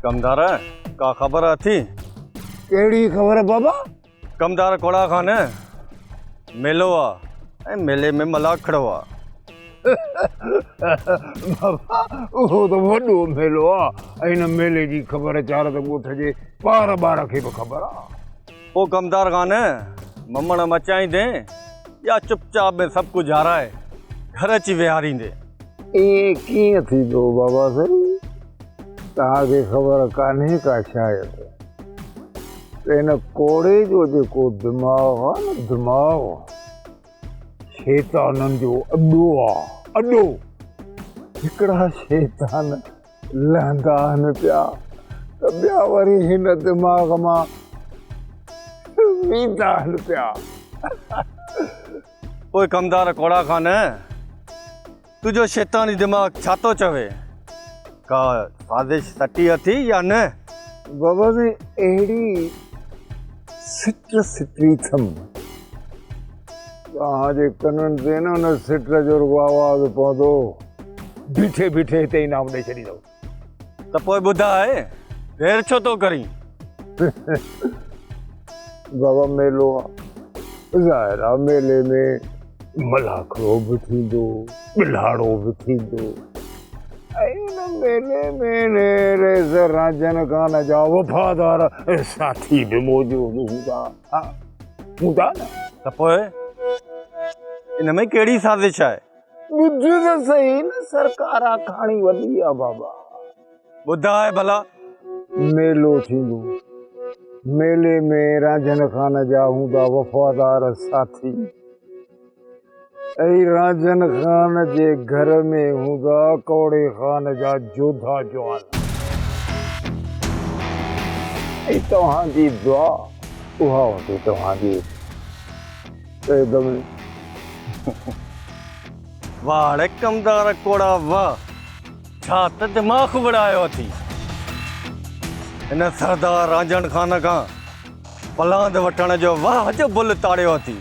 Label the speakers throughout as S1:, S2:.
S1: कमदार का खबर थी?
S2: केड़ी खबर है बाबा?
S1: कमदार कोड़ा खाने मेलो आ मेले में मला खड़ो आ।
S2: बाबा वो तो वडो मेलो आ। इन मेले जी खबर चार तो गोठ जे बार बार के खबर आ।
S1: वो कमदार खाने मम्मण मचाई दे या चुपचाप में सब कुछ आ रहा है घर अची विहारी दे।
S2: ए की थी दो बाबा सही ताके खबर कान्हे का शायद इन कोड़े जो जेको दिमाग आ न दिमाग शैतानन जो अड्डो आ अड्डो हिकड़ा शैतान लहंदा न पिया त ॿिया वरी हिन दिमाग मां वींदा न पिया।
S1: ओए कमदार कोड़ा खाने तुझो शैतानी दिमाग छा तो चवे? का साजिश सटी थी या न?
S2: बाबा ने एड़ी सिट सिटी थम जे कनन से न सिट जो आवाज पौधो बीठे बीठे ते इनाम दे छड़ी दो
S1: त पोइ ॿुधाए देर छो तो करी?
S2: बाबा मेलो ज़ाहिर आहे मेले में मलाखड़ो बि थींदो बिलाड़ो बि थींदो ऐं हिन मेले में नेरे से राजन खान जा वफ़ादार साथी बि मौजूद हूंदा न।
S1: त पोइ इन में कहिड़ी साजिश आहे?
S2: ॿुध त सही न सरकार खाणी वॾी आहे बाबा।
S1: ॿुधाए भला।
S2: मेलो थींदो मेले में राजन खान जा हूंदा वफ़ादार साथी ऐं राजन खान जे घर में हूंदा कौड़े खान जा जोधा जवान ऐं तव्हांजी दुआ उहा हूंदी तव्हांजी एकदम।
S1: वाह रे कमदार कोड़ा वाह छा त दिमाग़ बढ़ायो थी। इन सरदार राजन खान का पलांद वठण जो वाह जो बुल ताड़ियो थी।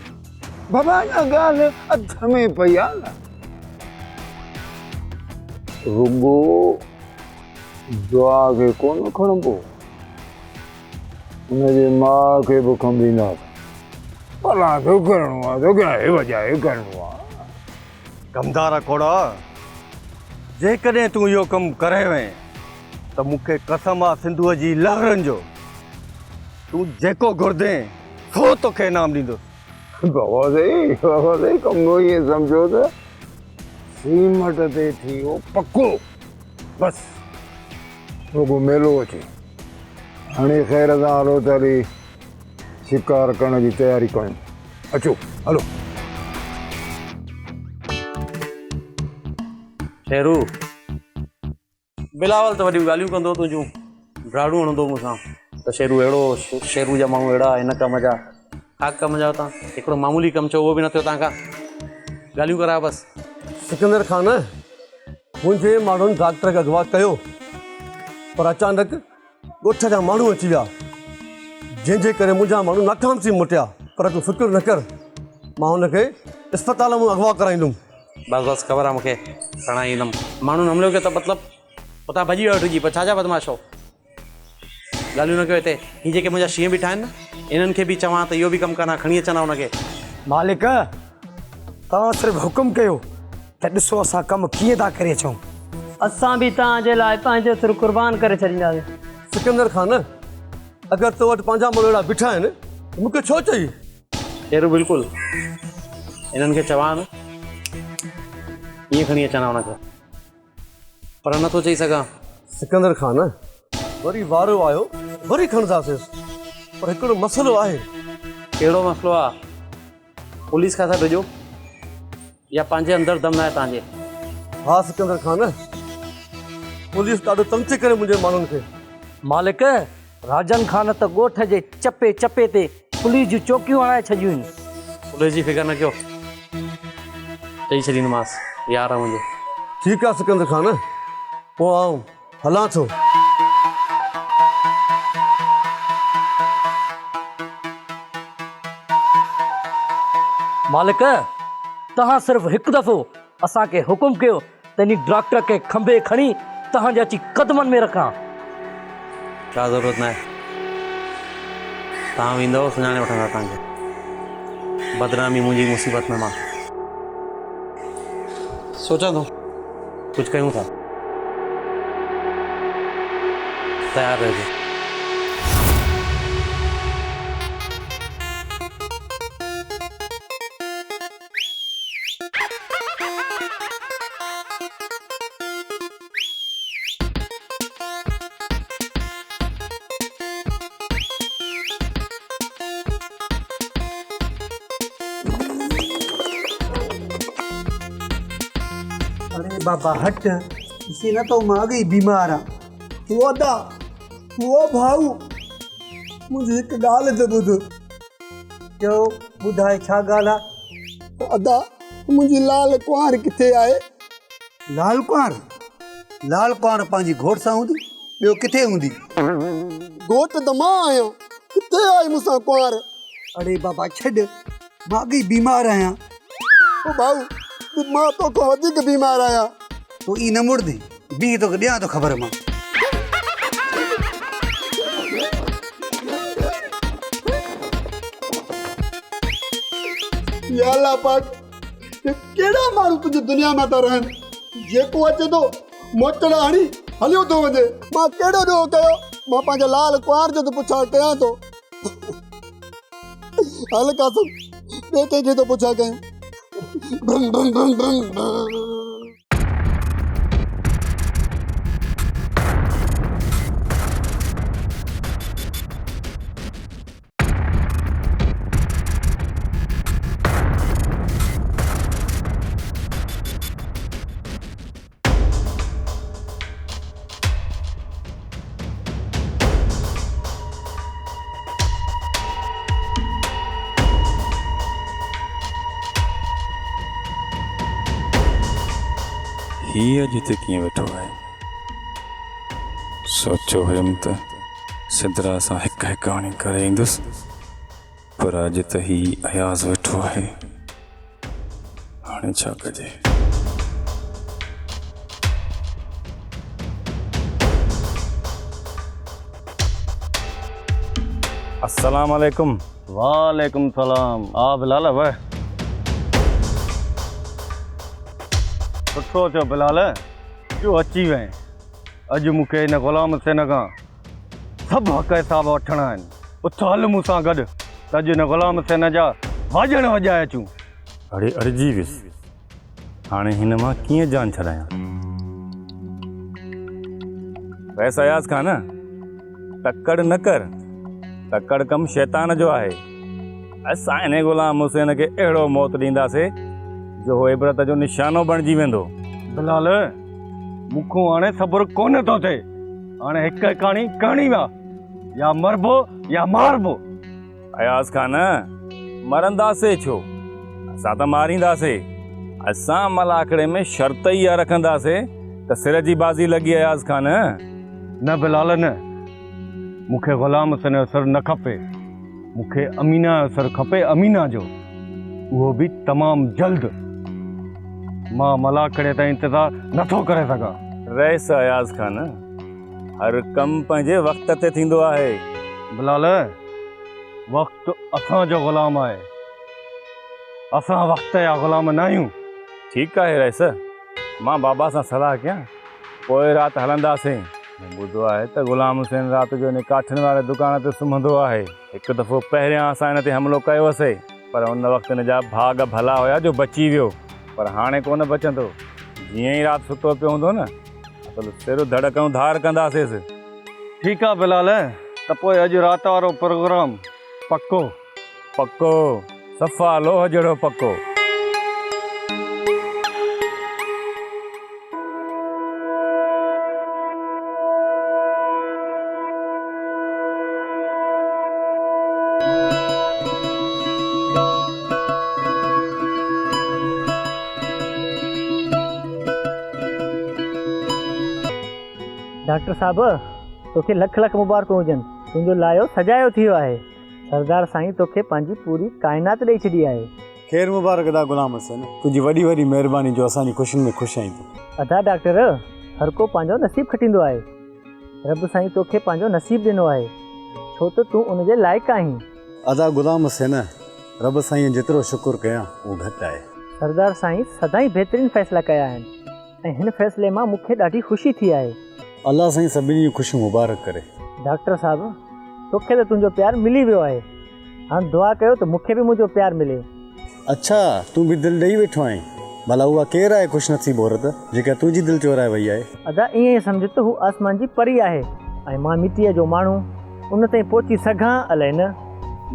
S2: बाबा ना गाल अध में पई आहे न रुगो दुआ खे कोन खणबो हुनजे मां खे बि खंबींदा भला तो करिणो आहे तो क्या वजाए करिणो आहे।
S1: कमदार कोड़ा जेकॾहिं तूं इहो कमु करे वएं त मूंखे कसम आहे सिंधूअ जी लहरनि जो तूं जेको घुरदे सो तोखे इनाम ॾींदुसि।
S2: बाबा सही कमो ये समझो त सीमट ते थियो पक्को बस रुगो मेलो अचे हाणे ख़ैर सां हलो त हली शिकार करण जी तयारी कयूं। अचो हलो।
S3: शेरू बिलावल त वॾियूं ॻाल्हियूं कंदो तुंहिंजूं ड्राड़ू हणंदो मूंसां त शेरू अहिड़ो शेरू जा माण्हू अहिड़ा हिन कम जा छा कम जा तव्हां हिकिड़ो मामूली कमु चओ उहो बि न थियो तव्हां खां ॻाल्हियूं करायो बसि।
S4: सिकंदर खान मुंहिंजे माण्हुनि डॉक्टर खे अगवा कयो पर अचानक ॻोठ जा माण्हू अची विया जंहिंजे करे मुंहिंजा माण्हू नाकाम थी मोटिया। पर तूं फिक्र न कर मां हुनखे इस्पताल मां अगवा कराईंदुमि।
S3: बसि बसि ख़बर आहे मूंखे खणा ईंदुमि माण्हू हमलो कयो त मतिलबु उतां भॼी वियो वठिजी पर छा जा बदमाश हो ॻाल्हियूं न कयो हिते हीअ जेके मुंहिंजा शींहं बीठा आहिनि न इन्हनि खे बि चवां त इहो बि कमु करणु खणी अचनि हुनखे।
S5: मालिक तव्हां सिर्फ़ु हुकुम कयो त ॾिसो असां कमु कीअं था करे अचूं।
S6: असां बि तव्हांजे लाइ पंहिंजो सिर क़ुर्बान करे छॾींदासीं।
S4: सिकंदर खान अगरि तो वटि पंहिंजा माण्हू अहिड़ा बीठा आहिनि त मूंखे छो चई?
S3: शेरू बिल्कुलु इन्हनि खे चवां न ईअं खणी अचनि हुनखे पर नथो चई सघां।
S4: सिकंदर खान वरी वारो आयो वरी खणंदासीं पर हिकिड़ो मसइलो आहे।
S3: कहिड़ो मसइलो आहे? पुलिस खां था डिॼो या पंहिंजे अंदरि दम न आहे तव्हांजे?
S4: हा सिकंदर खान पुलिस ॾाढो तंग थी करे मुंहिंजे माण्हुनि खे।
S6: मालिक राजन खान त ॻोठ जे चपे चपे ते पुलिस जूं चौकियूं हणाए छॾियूं आहिनि।
S3: पुलिस जी फिकर न कयो चई छॾींदोमांसि यार आहे मुंहिंजो।
S4: ठीकु आहे सिकंदर खान पोइ आऊं हलां थो।
S6: मालिक तव्हां सिर्फ़ु हिकु दफ़ो असांखे हुकुम कयो त इन डॉक्टर खे खंभे खणी तव्हांजे अची क़दमनि में रखां।
S3: का ज़रूरत न आहे तव्हां वेंदव सुञाणे वठंदा तव्हांखे बदनामी मुंहिंजी मुसीबत में मां सोचां थो कुझु कयूं था तयार रहिजो
S7: अरे बाबा हट इसे ना तो मां गई बीमार आ वो अदा वो भाऊ मुझे एक गाल दे बुध क्यों बुधाए छा गाला तो अदा मुझे लाल कुंवर किथे आए लाल कुंवर पांजी घोट सा हुंदी बियो किथे हुंदी घोट तो मां आयो किथे आई मुसा कुंवर अरे बाबा छड़ मां गई बीमार आया ओ भाऊ मां तो को अधिक बीमार आया तो ई न मुड़ दी बी तो दिया तो खबर मां या अल्लाह पाक केड़ा मारू तुझे दुनिया में तो रहन जेको अचे तो मोटड़ा हणी हलियो तो वजे मां केड़ो रो कयो मां पांजा लाल कुंवर जो तो पुछा कया तो हल कासम बेटे के तो पुछा कयो Brum, brum, brum, brum, brum.
S8: ही अॼु हिते कीअं वेठो आहे सोचियो हुयमि त सिदरा सां हिकु हिकु आणी करे ईंदुसि पर अॼु त ही अयाज़ वेठो आहे हाणे छा कजे अस्सलाम वालेकुम
S1: वालेकुम सलाम आ बिलाल भाई सुठो थियो बिलाल जो अची वएं अॼु मूंखे हिन ग़ुलाम सेन खां सभु हक़ हिसाब वठणा आहिनि उथ हल मूंसां गॾु त अॼु हिन ग़ुलाम सेन जा वाजण वॼाए अचूं
S8: अड़े अड़जी वियुसि हाणे हिन मां कीअं जान छॾायां वैसे अयाज़ खान तकड़ न कर तकड़ कमु शैतान जो आहे असां हिन ग़ुलाम हुसैन खे अहिड़ो मौत ॾींदासीं जो हो इबरत जो निशानो बणिजी वेंदो
S1: बिलाल मूंखों हाणे सब्र कोन थो थिए हाणे हिकु कहाणी करणी आहे या मरबो या मारबो
S8: अयाज़ खान मरंदासीं छो असां त मारींदासीं असां मलाखड़े में शर्त ई इहा रखंदासीं त सिर जी बाज़ी लॻी अयाज़ खान
S1: न बिलाल न मूंखे ग़ुलाम हुसैन जो सर न खपे मूंखे अमीना जो सर खपे अमीना जो उहो बि तमामु जल्द मां मलाखड़े ताईं इंतज़ारु नथो करे सघां
S8: रहिस अयाज़ खान हर कमु पंहिंजे वक़्त ते थींदो आहे
S1: बिलाल वक़्तु असांजो ग़ुलाम आहे असां वक़्त जा ग़ुलाम न आहियूं
S8: ठीकु आहे रहिस मां बाबा सां सलाह कयां पोइ राति हलंदासीं ॿुधो आहे त ग़ुलाम हुसैन राति जो हिन काठियुनि वारे दुकान ते सुम्हंदो आहे हिकु दफ़ो पहिरियां असां हिन ते हमिलो कयोसीं पर उन वक़्तु हिन जा भाग भला हुया जो बची वियो पर हाणे कोन बचंदो जीअं ई राति सुतो पियो हूंदो न असल सिर धड़कऊं धार कंदासीं
S1: ठीकु आहे बिलाल त पोइ अॼु राति वारो प्रोग्राम पको
S8: पको सफ़ा लोह जहिड़ो पको
S6: डॉक्टर साहब तोखे लख लख मुबारकूं हुजनि तुंहिंजो लायो सजायो थी वियो आहे सरदार साईं तोखे पंहिंजी पूरी काइनात ॾेई छॾी आहे
S9: ख़ैर मुबारक अदा ग़ुलाम हुसैन तुंहिंजी वॾी वॾी महिरबानी जो असांजी ख़ुशियुनि में ख़ुशि आहीं तूं
S6: अदा डॉक्टर हर को पंहिंजो नसीब खटींदो आहे रब साईं तोखे पंहिंजो नसीब ॾिनो आहे छो त तूं उनजे लाइक़ु आहीं।
S9: अदा गुलाम हुसैन, रब साईं जेतिरो शुक्र कयां उहो घटि आहे।
S6: सरदार साईं सदाईं बहितरीनु फ़ैसिला कया आहिनि ऐं हिन फ़ैसिले मां मूंखे ॾाढी ख़ुशी थी आहे।
S9: अलाह साईं सभिनी जी ख़ुशी मुबारक करे।
S6: डॉक्टर साहिबु तोखे त तुंहिंजो प्यारु मिली वियो आहे, हाणे दुआ कयो त मूंखे बि मुंहिंजो प्यारु मिले।
S9: अच्छा, तूं बि दिलि ॾेई वेठो आहीं। भला उहा केरु आहे ख़ुशि नसीब औरत जेका तुंहिंजी दिलि चोराए वई आहे?
S6: अदा ईअं ई सम्झ त हू आसमान जी परी आहे ऐं मां मिटीअ जो माण्हू उन ताईं पहुची सघां अलाए न।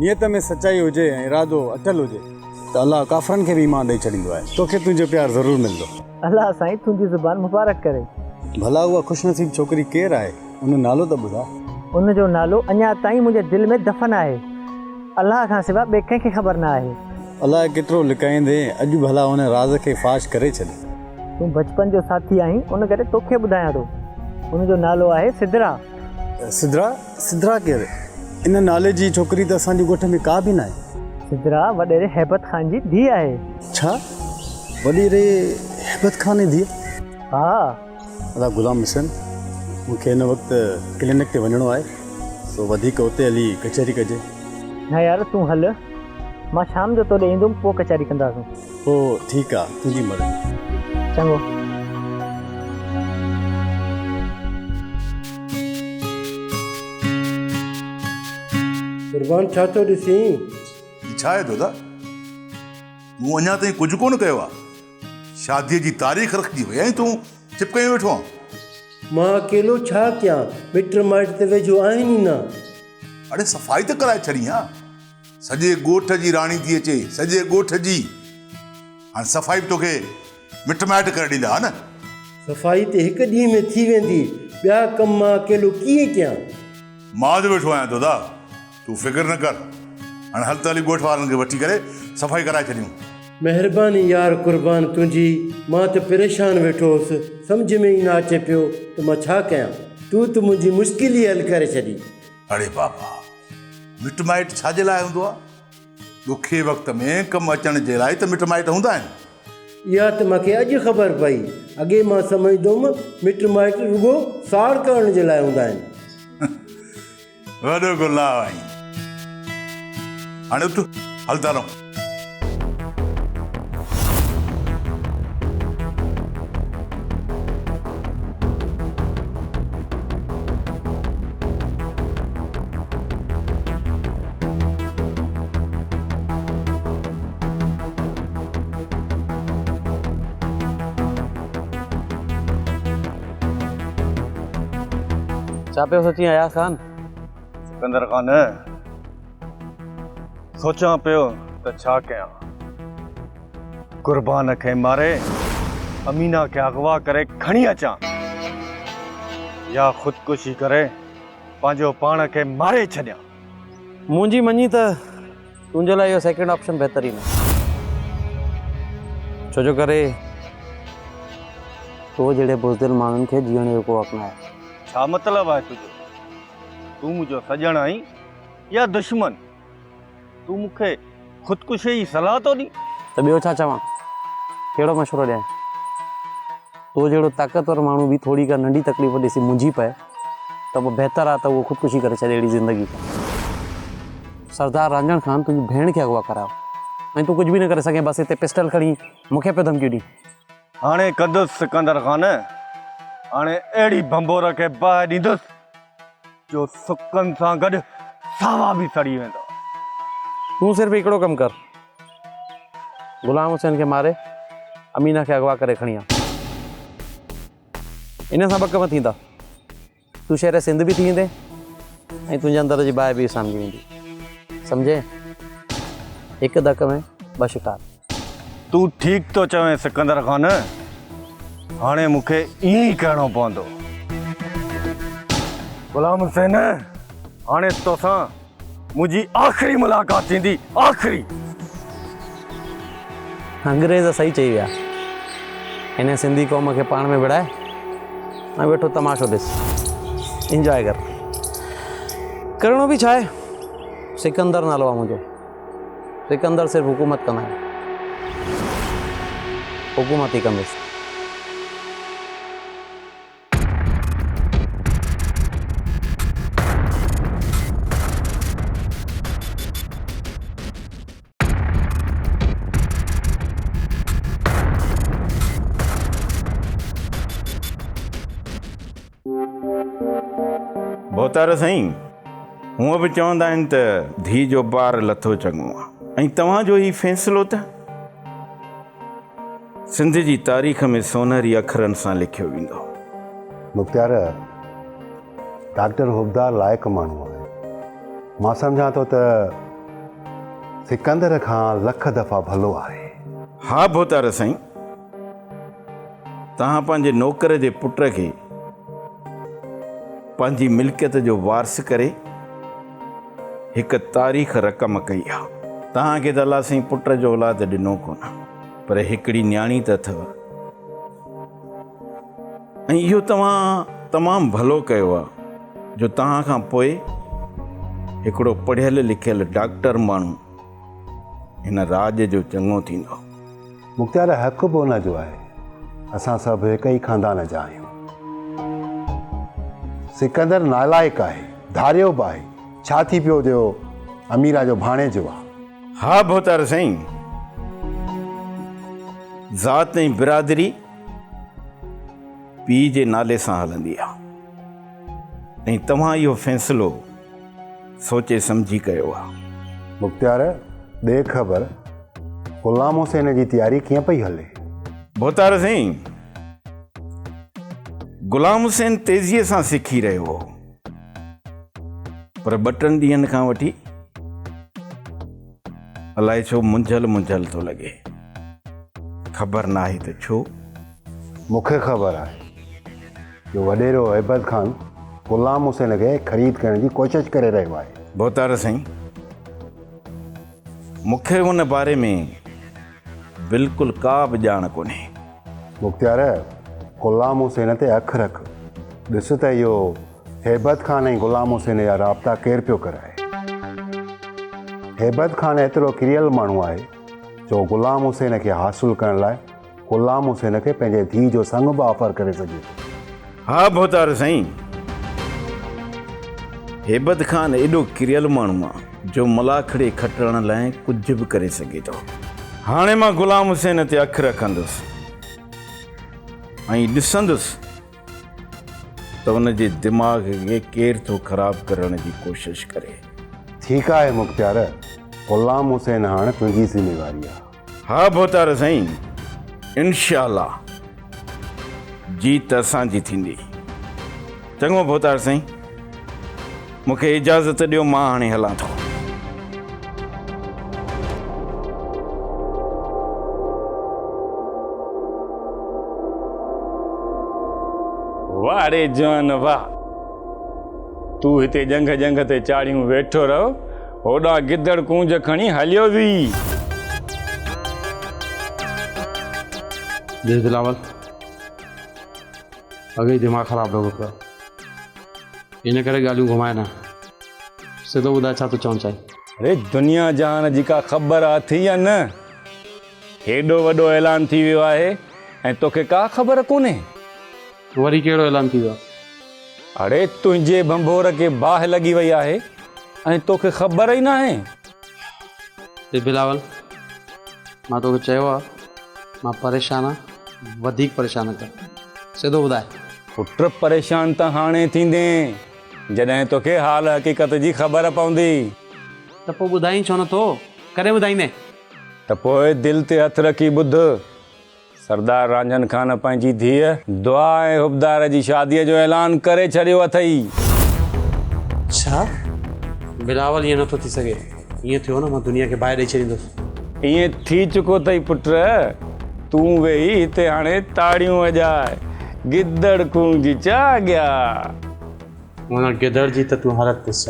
S9: नियत में सचाई हुजे ऐं इरादो अटल हुजे त अलाह काफ़रनि खे बि ईमान ॾेई छॾींदो आहे। तोखे तुंहिंजो प्यारु ज़रूरु मिलंदो।
S6: अलाह साईं तुंहिंजी ज़ुबान मुबारक करे।
S9: भला उहा ख़ुशि नसीब छोकिरी केरु आहे? उन नालो त ॿुधा।
S6: उनजो नालो अञा ताईं मुंहिंजे दिलि में दफ़न आहे। अलाह खां सवाइ ॿिए कंहिंखे ख़बर न आहे।
S9: अलाह केतिरो लिकाईंदे अॼु भला हुन राज़ खे फ़ाश करे छॾे।
S6: तूं बचपन जो साथी आहीं उन करे तोखे ॿुधायां थो। उनजो नालो आहे सिदरा।
S9: सिदरा? सिदरा केरु? इन नाले जी छोकिरी त असांजे ॻोठ में का बि न आहे।
S6: सिदरा वॾेरे हैबत ख़ान जी धीउ आहे।
S9: छा? वॾेरे हैबत ख़ान जी धीउ?
S6: हा।
S9: अला गुलाम हुसैन, मूंखे हिन वक़्तु क्लिनिक ते वञिणो आहे, सो वधीक उते हली कचहरी कजे।
S6: न यार तूं हल, मां शाम जो तोॾे ईंदुमि पोइ कचहरी कंदासीं।
S9: पोइ ठीकु आहे, तुंहिंजी मर्ज़ी।
S6: चङो।
S10: कुर्बान छा थो ॾिसीं?
S11: छा आहे दादा? मूं अञा ताईं कुझु कोन कयो आहे। शादीअ जी तारीख़ रखी वई ऐं तूं चिपकाई वेठो आहे।
S10: मां अकेलो छा कयां? मिट माइट त वेझो आहिनि ई न।
S11: अड़े सफ़ाई त कराए छॾी आहे। सॼे ॻोठ जी राणी थी अचे, सॼे ॻोठ जी। हाणे सफ़ाई बि तोखे मिट माइट करे ॾींदा न।
S10: सफ़ाई त हिकु ॾींहं में थी वेंदी, ॿिया कम मां अकेलो कीअं कयां?
S11: मां त वेठो आहियां दादा, तूं फिक्र न कर। हाणे हल त हली ॻोठ वारनि खे वठी करे सफ़ाई कराए छॾियूं।
S10: महिरबानी यार कुर्बान तुंहिंजी। मां त परेशान वेठो हुउसि, सम्झ में ई न अचे पियो त मां छा कयां। तूं त मुंहिंजी मुश्किल ई हल करे छॾी।
S11: अड़े बाबा, मिट माइट छाजे लाइ हूंदो आहे? ॾुखे वक़्त में कमु अचण जे लाइ त मिट माइट हूंदा आहिनि।
S10: इहा त मूंखे अॼु ख़बर पई। अॻे मां सम्झंदो हुउमि मिट माइट रुॻो साड़ करण जे लाइ हूंदा आहिनि।
S11: वॾो गुलाब आहीं। हाणे उठ, हलंदा रहूं।
S3: छा पियो सोची अयाज़ ख़ान?
S1: सिकंदर ख़ान, सोचां पियो त छा कयां। कुर्बान खे मारे अमीना खे अगवा करे खणी अचां या ख़ुदकुशी करे पंहिंजो पाण खे मारे छॾियां।
S3: मुंहिंजी मञी त तुंहिंजे लाइ इहो सेकेंड ऑप्शन बहितरीनु आहे। छो जो करे तो जहिड़े बुज़दिल माण्हुनि खे जीअण जो को हक़ न आहे।
S1: छा मतिलबु आहे तुंहिंजो? तूं मुंहिंजो सॼण आहीं या दुश्मन? तूं मूंखे ख़ुदकुशी जी सलाह थो ॾी?
S3: त ॿियो छा चवां? कहिड़ो मशवरो ॾियां? तो जहिड़ो ताक़तवर माण्हू बि थोरी का नंढी तकलीफ़ ॾिसी मुंझी पए त पोइ बहितरु आहे त उहो ख़ुदकुशी करे छॾे अहिड़ी ज़िंदगी। सरदार रांझण ख़ान तुंहिंजी भेण खे अगवा करायो ऐं तूं कुझु बि न करे सघे, बसि हिते पिस्टल खणी मूंखे पियो धमकी ॾी।
S1: हाणे कंदुसि सिकंदर ख़ान, हाणे अहिड़ी भंबोर खे बाहि ॾींदुसि जो सुकनि सां गॾु सावा बि सड़ी वेंदो।
S3: तूं सिर्फ़ु हिकिड़ो कमु कर, गुलाम हुसैन खे मारे अमीना खे अगवा करे खणी आ। इन सां ॿ कम थींदा। तूं शहर सिंध बि थी वेंदे ऐं तुंहिंजे अंदर जी बाहि बि साम्हूं वेंदी। सम्झे? हिकु धक में ॿ शिकार।
S1: तूं ठीकु थो चवें सिकंदर ख़ान, हाणे मूंखे ईअं ई करिणो पवंदो। गुलाम हुसैन, हाणे तोसां मुंहिंजी आख़िरी मुलाक़ात थींदी, आख़िरी।
S3: अंग्रेज़ सही चई विया। हिन सिंधी क़ौम खे पाण में विड़ाए ऐं वेठो तमाशो ॾिस, इंजॉय कर। करिणो बि छा आहे? सिकंदर नालो आहे मुंहिंजो। सिकंदर सिर्फ़ु हुकूमत कंदा आहिनि, हुकूमत ई कंदुसि।
S8: भोतार साईं, हूअं बि चवंदा आहिनि त धीउ जो ॿार लथो चङो आहे, ऐं तव्हांजो ही फ़ैसिलो त सिंध जी तारीख़ में सोनहरी अखरनि सां लिखियो वेंदो।
S9: मुख्तार, डॉक्टर हुबदार लाइक़ु माण्हू आहे। मां सम्झां थो त सिकंदर खां लख दफ़ा भलो आहे।
S8: हा भोतार साईं, तव्हां पंहिंजे नौकर जे पुट खे पंहिंजी मिल्कियत जो वारस करे हिकु तारीख़ रक़म कई आहे। तव्हांखे त अलाह साईं पुट जो औलाद ॾिनो कोन, पर हिकिड़ी न्याणी त अथव, ऐं इहो तव्हां तमामु भलो कयो आहे जो तव्हां खां पोइ हिकिड़ो पढ़ियल लिखियल डॉक्टर माण्हू हिन राज जो चङो थींदो।
S9: मुख्तार, हक़ बि हुन जो आहे। असां सभु हिकु ई ख़ानदान जा आहियूं। सिकंदर नालाइक़ आहे, धारियो बि आहे। छा थी पियो जो अमीरा जो भाणे जो आहे।
S8: हा भोतार साईं, ज़ात ऐं बिरादरी पीउ जे नाले सां हलंदी आहे, ऐं तव्हां इहो फ़ैसिलो सोचे सम्झी कयो आहे।
S9: मुख्तार, ॾे ख़बर ग़ुलाम हुसैन जी तयारी कीअं पई हले?
S8: भोतार साईं, ग़ुलाम हुसैन तेज़ीअ सां सिखी रहियो हो, पर 2 ॾींहंनि खां वठी अलाए छो मुंझल थो लॻे। ख़बर न आहे त छो।
S9: मूंखे ख़बर आहे जो वॾेरो हैबत ख़ान ग़ुलाम हुसैन खे ख़रीद करण जी कोशिशि करे रहियो आहे।
S8: भोतार साईं, मूंखे हुन बारे में बिल्कुलु का बि ॼाण कोन्हे।
S9: मुख्तार, ग़ुलाम हुसैन ते अखि रख। ॾिस त इहो हैबत ख़ान ऐं ग़ुलाम हुसैन जा राब्ता केरु पियो कराए। हैबत ख़ान एतिरो किरियल माण्हू आहे जो ग़ुलाम हुसैन खे हासिलु करण लाइ ग़ुलाम हुसैन खे पंहिंजे धीउ जो संग बि ऑफर करे सघे थो।
S8: हा भोतार साईं, हैबत ख़ान एॾो किरियल माण्हू आहे जो मलाखड़े खटण लाइ कुझु बि करे सघे थो। हाणे मां ग़ुलाम हुसैन ते अखि रखंदुसि ऐं ॾिसंदुसि त हुन जे दिमाग़ खे केरु थो ख़राबु करण जी कोशिशि करे।
S9: ठीकु आहे मुख्तार, ग़ुलाम हुसैन हाणे तुंहिंजी ज़िमेवारी आहे।
S8: हा भोतार साईं, इंशाअल्लाह जीत असांजी थींदी। चङो भोतार साईं, मूंखे इजाज़त ॾियो, मां हाणे हलां थो। वाह रे जवान वाह, तूं हिते जंग ते चाड़ियूं वेठो रहो, होॾां गिदड़ कूंज खणी हलियो वी।
S3: देख बिलावल, अॻे दिमाग़ ख़राबु लॻो पियो, इन करे ॻाल्हियूं घुमाए न, सिधो ॿुधाए छा तूं चवणु चाहीं।
S8: अरे दुनिया जहान जी का ख़बर अथई या न? हेॾो वॾो ऐलान थी वियो आहे ऐं तोखे का ख़बर कोन्हे?
S3: वरी कहिड़ो ऐलान थी वियो?
S8: अरे तुंहिंजे भंभोर खे बाहि लॻी वई आहे ऐं तोखे ख़बर ई न आहे।
S3: देख बिलावल, मां तोखे चयो आहे, मां परेशान आहियां, वधीक परेशान कर, सिधो ॿुधाए।
S8: पुट परेशान त हाणे थींदे जॾहिं तोखे हाल हक़ीक़त जी ख़बर पवंदी।
S3: त पोइ ॿुधाई छो नथो? करे ॿुधाईंदे।
S8: त पोइ दिलि ते हथु रखी ॿुध, सरदार रांझन ख़ान पंहिंजी धीअ दुआ ऐं हुबदार जी शादीअ जो ऐलान करे छॾियो अथई।
S3: छा? बिलावल, ईअं नथो थी सघे। ईअं थियो न, मां दुनिया खे ॿाहिरि ॾेई छॾींदुसि।
S8: ईअं थी चुको अथई पुट, तूं वेही हिते हाणे ताड़ियूं वॼाए, गिदड़ कूंज चा गया।
S3: हुन गिदड़ जी त तूं हालत ॾिस।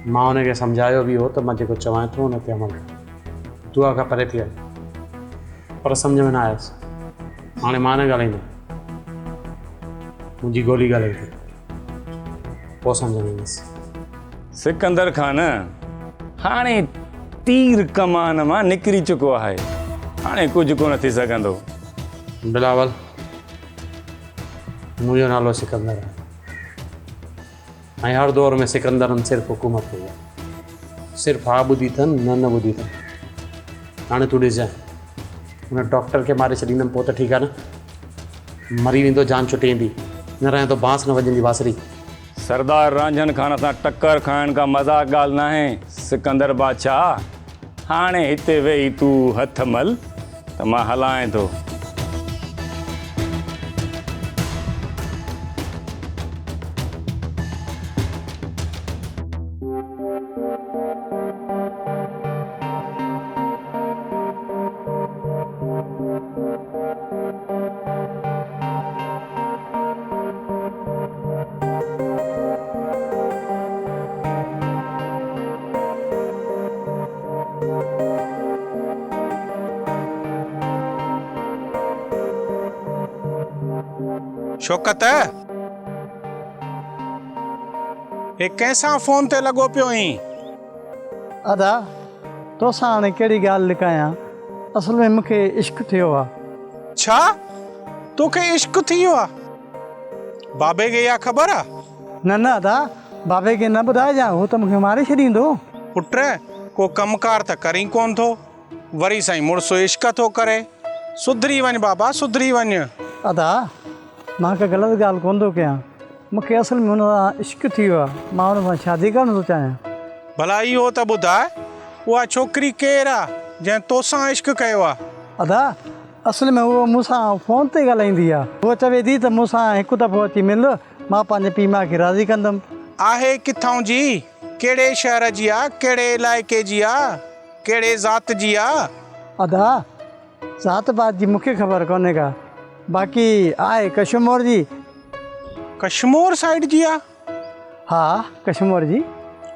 S3: मां हुनखे सम्झायो बि हो त मां जेको चवां थो हुन ते अमल कर। दुआ खां परे थी आई, पर सम्झ में न आयसि। हाणे मां न ॻाल्हाईंदुमि, मुंहिंजी गोली ॻाल्हाई थी, पोइ सम्झ में ईंदसि।
S8: सिकंदर ख़ान हाणे तीर कमान मां निकिरी चुको आहे, हाणे कुझु कोन थी सघंदो।
S3: बिलावल, मुंहिंजो नालो सिकंदर आहे ऐं हर दौर में सिकंदरनि सिर्फ़ु हुकूमत कई आहे। सिर्फ़ु हा ॿुधी अथनि, न ॿुधी अथनि। हाणे तूं ॾिसजांइ, हुन डॉक्टर खे मारे छॾींदुमि, पोइ त ठीकु आहे न, मरी वेंदो, जान छुटी वेंदी, न रहे तो बांस न वॼंदी बांसुरी।
S8: सरदार रांझन खान सां टक्कर खाइण का मज़ाक ॻाल्हि न आहे सिकंदर बादशाह। हाणे हिते वेही तूं हथ मल त मां हलाएं थो।
S12: शौकत हे कंहिंसां फोन ते लॻो पियो आहीं?
S6: अदा तोसां हाणे कहिड़ी ॻाल्हि लिकायां, असल में मूंखे इश्क थियो आहे।
S12: छा तोखे इश्क थी वियो आहे? बाबे खे इहा ख़बर आहे?
S6: न न अदा, बाबे खे न ॿुधाइजांइ, उहो त मूंखे मारे छॾींदो।
S12: पुट को कमकार त करी कोन थो, वरी साईं मुड़ुसु इश्क थो करे। सुधरी वञ बाबा, सुधरी वञ।
S6: अदा मां का ग़लति ॻाल्हि कोन थो कयां, मूंखे असल में हुन सां इश्क थी वियो आहे, मां हुन सां शादी करणु थो चाहियां।
S12: भला इहो त ॿुधाए उहा छोकिरी केरु आहे जंहिं तोसां इश्क कयो आहे?
S6: अदा असल में उहो मूंसां फ़ोन ते ॻाल्हाईंदी आहे, उहा चवे थी त मूंसां हिकु दफ़ो अची मिल, मां पंहिंजे पीउ माउ खे राज़ी कंदमि।
S12: आहे किथां जी, कहिड़े शहर जी आहे, कहिड़े इलाइक़े जी आहे, कहिड़े ज़ात जी आहे?
S6: अदा ज़ात पात जी मूंखे ख़बर कोन्हे का, बाक़ी आहे कश्मीर जी।
S12: कश्मीर साइड जी आहे?
S6: हा कश्मीर जी।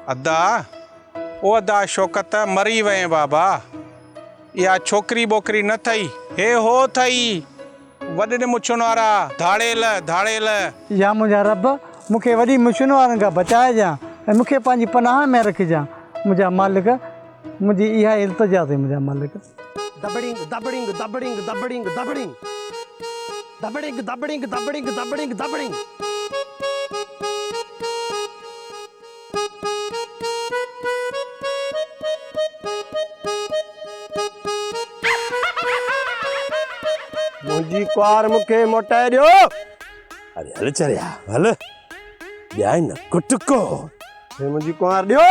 S12: अदा ओ अदा शौकत मरी वए बाबा, इहा छोकिरी बोकरी न थई, हे हो थई वॾे मुछुनि वारा धाड़ेल धाड़ेल।
S6: या मुंहिंजा रब मूंखे वॾी मुछुनि वारनि खां बचाइजांइ ऐं मूंखे पंहिंजी पनाह में रखिजांइ मुंहिंजा मालिक, मुंहिंजी इहा इल्तिजा अथई मुंहिंजा मालिक।
S4: दबड़िंग दबड़िंग दबड़िंग दबड़िंग दबड़िंग दबड़िंग दबड़िंग दबड़िंग दबड़िंग दबड़िंग। मुंहिंजी कुआर मूंखे मोटाए ॾियो। अरे हल चरिया हल, ॿिया न कुटको, मुंहिंजी कुआर ॾियो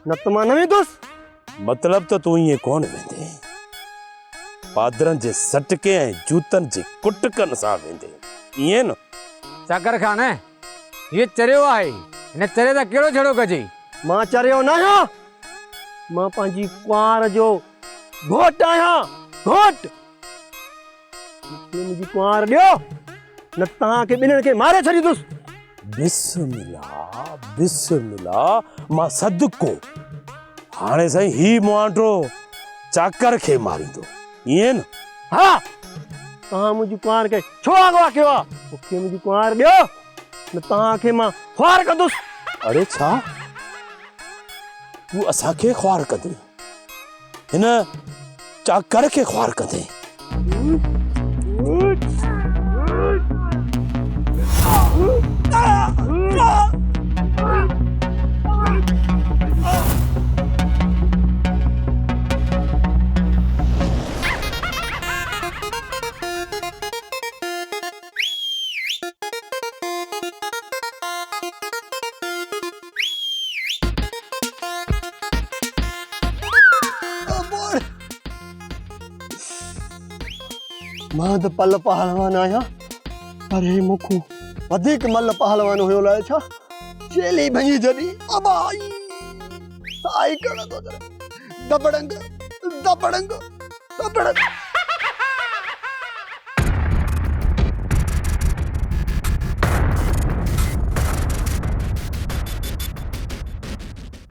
S4: न त मां न वेंदुसि। मतिलब त तूं ईअं कोन वेंदे, पादरनि जे सटके ऐं जूतनि जे कुटकनि सां वेंदे, ईअं न?
S13: चाकर खान ये चरियो आहे, हिन चरे त कहिड़ो छड़ो कजे?
S4: मां चरियो न आहियां, मां पंहिंजी कुआर जो घोट आहियां, घोट। मुंहिंजी कुआर ॾियो न तव्हांखे ॿिन्हिनि खे मारे छॾींदुसि। बिस्मिल्लाह बिस्मिल्लाह, मां सदको। हाणे साईं ही मुआंडो चाकर खे मारींदो, ईअं न? हा, तव्हां मुंहिंजी कुआर खे छो अगवा कयो आहे? मूंखे मुंहिंजी कुआर ॾियो न तव्हांखे मां ख़्वार कंदुसि। अरे छा तूं असांखे ख़्वार कंदे, हिन चाकर खे ख़्वार कंदे? मां त पल पहलवान आहियां, पर हे मूंखों वधीक मल पहलवान हुयो लाइ छा चेली भई जॾी अबाई साई करण तो दबड़ंग दबड़ंग दबड़ंग।